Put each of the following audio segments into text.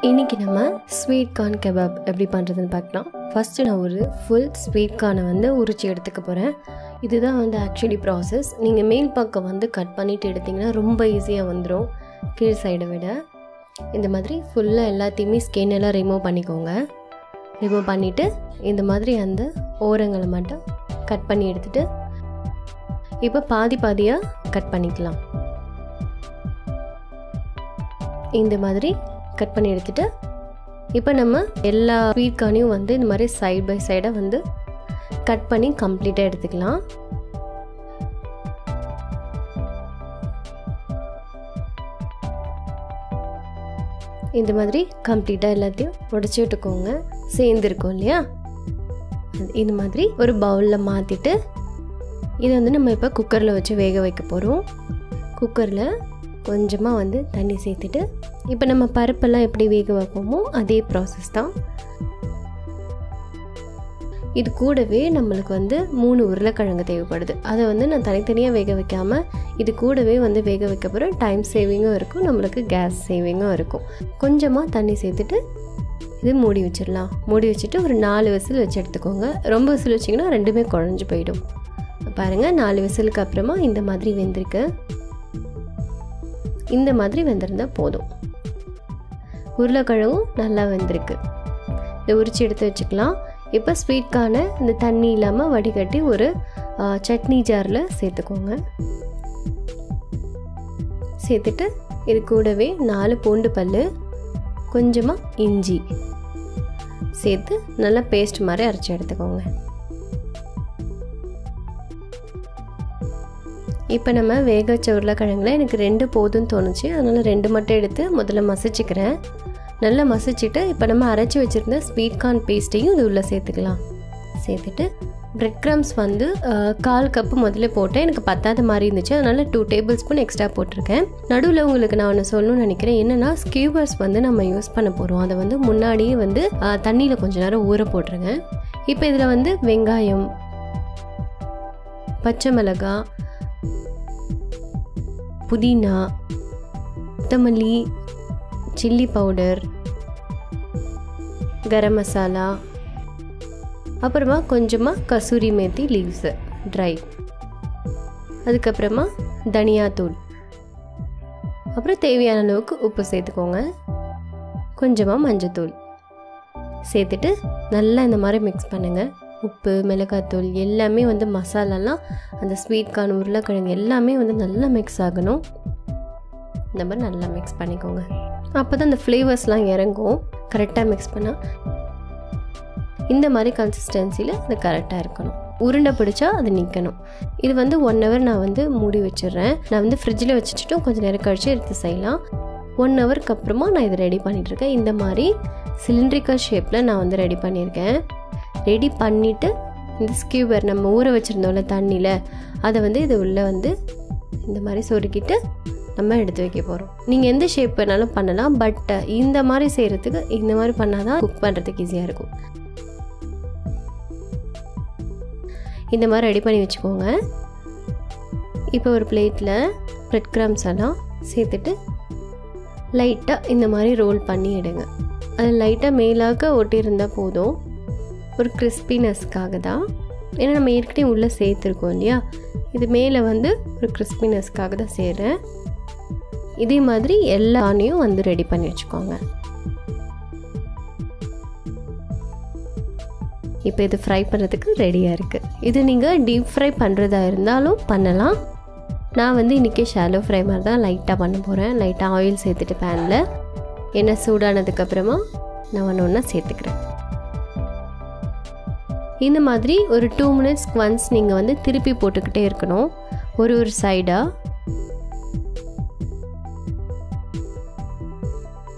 இன்னைக்கு நம்ம sweet corn kebab எப்படி பண்ணுறதுன்னு பார்க்கலாம். ஃபஸ்ட்டு நான் ஒரு ஃபுல் ஸ்வீட் கார்னை வந்து உரிச்சு எடுத்துக்க போகிறேன். இதுதான் வந்து ஆக்சுவலி ப்ராசஸ். நீங்கள் மேல் பக்கம் வந்து கட் பண்ணிவிட்டு எடுத்திங்கன்னா ரொம்ப ஈஸியாக வந்துடும் கீழ் சைடை விட. இந்த மாதிரி ஃபுல்லாக எல்லாத்தையுமே ஸ்கின் எல்லாம் ரிமூவ் பண்ணிக்கோங்க. ரிமூவ் பண்ணிவிட்டு இந்த மாதிரி அந்த ஓரங்களை மட்டும் கட் பண்ணி எடுத்துகிட்டு இப்போ பாதி பாதியாக கட் பண்ணிக்கலாம். இந்த மாதிரி கட் பண்ணி எடுத்துகிட்டு இப்போ நம்ம எல்லா ஸ்வீட் கார்னையும் வந்து இந்த மாதிரி சைட் பை சைடாக வந்து கட் பண்ணி கம்ப்ளீட்டாக எடுத்துக்கலாம். இந்த மாதிரி கம்ப்ளீட்டாக எல்லாத்தையும் உடச்சி விட்டுக்கோங்க. சேர்ந்துருக்கோம் இல்லையா, இந்த மாதிரி ஒரு பவுலில் மாற்றிட்டு இதை வந்து நம்ம இப்போ குக்கரில் வச்சு வேக வைக்க போகிறோம். குக்கரில் கொஞ்சமாக வந்து தண்ணி சேர்த்துட்டு இப்போ நம்ம பருப்பெல்லாம் எப்படி வேக வைப்போமோ அதே ப்ராசஸ் தான். இது கூடவே நம்மளுக்கு வந்து 3 உருளைக்கிழங்கு தேவைப்படுது. அதை வந்து நான் தனித்தனியாக வேக வைக்காமல் இது கூடவே வந்து வேக வைக்க போகிறேன். டைம் சேவிங்கும் இருக்கும், நம்மளுக்கு கேஸ் சேவிங்கும் இருக்கும். கொஞ்சமாக தண்ணி சேர்த்துட்டு இது மூடி வச்சிடலாம். மூடி வச்சுட்டு ஒரு 4 விசில் வச்சு எடுத்துக்கோங்க. ரொம்ப விசில் வச்சிங்கன்னா ரெண்டுமே குழஞ்சி போயிடும். பாருங்கள், 4 விசிலுக்கு அப்புறமா இந்த மாதிரி வெந்திருக்கு. இந்த மாதிரி வெந்திருந்தால் போதும். உருளைக்கிழங்கும் நல்லா வெந்திருக்கு. இதை உரிச்சு எடுத்து வச்சுக்கலாம். இப்போ ஸ்வீட் கார்னை இந்த தண்ணி இல்லாமல் வடிகட்டி ஒரு சட்னி ஜாரில் சேர்த்துக்கோங்க. சேர்த்துட்டு இது கூடவே 4 பூண்டு பல், கொஞ்சமாக இஞ்சி சேர்த்து நல்லா பேஸ்ட் மாதிரி அரைச்சி எடுத்துக்கோங்க. இப்போ நம்ம வேக வச்ச உருளைக்கிழங்குல எனக்கு 2 போதும்னு தோணுச்சு, அதனால் 2 மட்டும் எடுத்து முதல்ல மசிச்சுக்கிறேன். நல்லா மசிச்சுட்டு இப்போ நம்ம அரைச்சி வச்சுருந்த ஸ்வீட் கார்ன் பேஸ்ட்டையும் இது உள்ளே சேர்த்துக்கலாம். சேர்த்துட்டு பிரெட் க்ரம்ஸ் வந்து 1/4 கப்பு முதல்ல போட்டேன். எனக்கு பத்தாத மாதிரி இருந்துச்சு, அதனால் 2 டேபிள் ஸ்பூன் எக்ஸ்ட்ரா போட்டிருக்கேன். நடுவில் உங்களுக்கு நான் ஒன்று சொல்லணும்னு நினைக்கிறேன். என்னென்னா ஸ்கீவர்ஸ் வந்து நம்ம யூஸ் பண்ண போகிறோம். அதை வந்து முன்னாடியே வந்து தண்ணியில் கொஞ்சம் நேரம் ஊற போட்டுருங்க. இப்போ இதில் வந்து வெங்காயம், பச்சை மிளகாய், புதினா, கொத்தமல்லி, சில்லி பவுடர், கரம் மசாலா, அப்புறமா கொஞ்சமாக கசூரி மேத்தி லீவ்ஸு ட்ரை, அதுக்கப்புறமா தனியாத்தூள், அப்புறம் தேவையான அளவுக்கு உப்பு சேர்த்துக்கோங்க. கொஞ்சமாக மஞ்சத்தூள் சேர்த்துட்டு நல்லா இந்த மாதிரி மிக்ஸ் பண்ணுங்கள். உப்பு, மிளகாத்தூள் எல்லாமே வந்து மசாலாலாம் அந்த ஸ்வீட் கார்ன், உருளைக்கிழங்கு எல்லாமே வந்து நல்லா மிக்ஸ் ஆகணும். இந்த மாதிரி நல்லா மிக்ஸ் பண்ணிக்கோங்க. அப்போ தான் அந்த ஃப்ளேவர்ஸ்லாம் இறங்கும். கரெக்டாக மிக்ஸ் பண்ணால் இந்த மாதிரி கன்சிஸ்டன்சியில் அது கரெக்டாக இருக்கணும். உருண்டை பிடிச்சா அது நிற்கணும். இது வந்து 1 hour நான் வந்து மூடி வச்சிடுறேன். நான் வந்து ஃப்ரிட்ஜில் வச்சுட்டும் கொஞ்சம் நேரம் கழிச்சு எடுத்து செய்யலாம். 1 hourக்கு அப்புறமா நான் இதை ரெடி பண்ணிகிட்ருக்கேன். இந்த மாதிரி சிலிண்ட்ரிக்கல் ஷேப்பில் நான் வந்து ரெடி பண்ணியிருக்கேன். ரெடி பண்ணிவிட்டு இந்த ஸ்கியூவர் நம்ம ஊற வச்சுருந்தோம்ல தண்ணியில், அதை வந்து இது உள்ளே வந்து இந்த மாதிரி சொருக்கிட்டு நம்ம எடுத்து வைக்க போகிறோம். நீங்கள் எந்த ஷேப் வேணாலும் பண்ணலாம், பட் இந்த மாதிரி செய்கிறதுக்கு இந்த மாதிரி பண்ணால் தான் குக் பண்ணுறதுக்கு ஈஸியாக இருக்கும். இந்த மாதிரி ரெடி பண்ணி வச்சுக்கோங்க. இப்போ ஒரு பிளேட்டில் பிரெட் க்ரம்ஸ் எல்லாம் சேர்த்துட்டு லைட்டாக இந்த மாதிரி ரோல் பண்ணி எடுங்க. அது லைட்டாக மேலாக ஒட்டியிருந்தால் போதும். ஒரு கிறிஸ்பினஸ்க்காக தான், ஏன்னா நம்ம ஏற்கனவே உள்ளே சேர்த்துருக்கோம் இல்லையா, இது மேலே வந்து ஒரு கிறிஸ்பினஸ்க்காக தான் செய்கிறேன். இதே மாதிரி எல்லானையும் வந்து ரெடி பண்ணி வச்சுக்கோங்க. இப்போ இது ஃப்ரை பண்ணுறதுக்கு ரெடியாக இருக்குது. இது நீங்கள் டீப் ஃப்ரை பண்ணுறதா இருந்தாலும் பண்ணலாம். நான் வந்து இன்றைக்கி ஷாலோ ஃப்ரை மாதிரி தான் லைட்டாக பண்ண போகிறேன். லைட்டாக ஆயில் சேர்த்துட்டு பேனில் எண்ணெய் சூடானதுக்கப்புறமா நான் ஒன்று சேர்த்துக்கிறேன். இந்த மாதிரி ஒரு 2 minutes ஒன்ஸ் நீங்கள் வந்து திருப்பி போட்டுக்கிட்டே இருக்கணும், ஒரு சைடாக.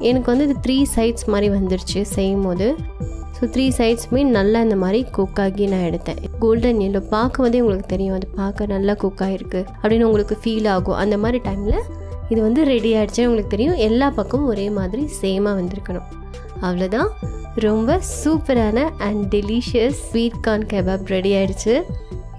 எனக்கு வந்து இது 3 sides மாதிரி வந்துருச்சு செய்யும் போது. ஸோ 3 sides-மே நல்லா இந்த மாதிரி குக் ஆகி நான் எடுத்தேன். கோல்டன் எல்லோ பார்க்கும் போதே உங்களுக்கு தெரியும், அது பார்க்க நல்லா குக் ஆகிருக்கு அப்படின்னு உங்களுக்கு ஃபீல் ஆகும். அந்த மாதிரி டைமில் இது வந்து ரெடி ஆகிடுச்சுன்னு உங்களுக்கு தெரியும். எல்லா பக்கமும் ஒரே மாதிரி சேமாக வந்திருக்கணும். அவ்வளோதான், ரொம்ப சூப்பரான and delicious sweet corn kebab ready ஆகிடுச்சு.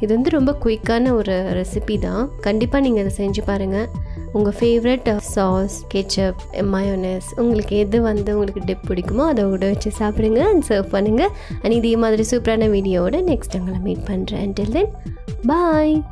இது வந்து ரொம்ப குயிக்கான ஒரு ரெசிபி தான். கண்டிப்பாக நீங்கள் அதை செஞ்சு பாருங்கள். உங்கள் ஃபேவரட் சாஸ், கெச்சப், மயோனஸ், உங்களுக்கு எது உங்களுக்கு டிப் பிடிக்குமோ அதை கூட வச்சு சாப்பிடுங்க அண்ட் சர்வ் பண்ணுங்கள். அண்ட் இதே மாதிரி சூப்பரான வீடியோவோட நெக்ஸ்ட் உங்களை மீட் பண்ணுறேன். Until then, bye.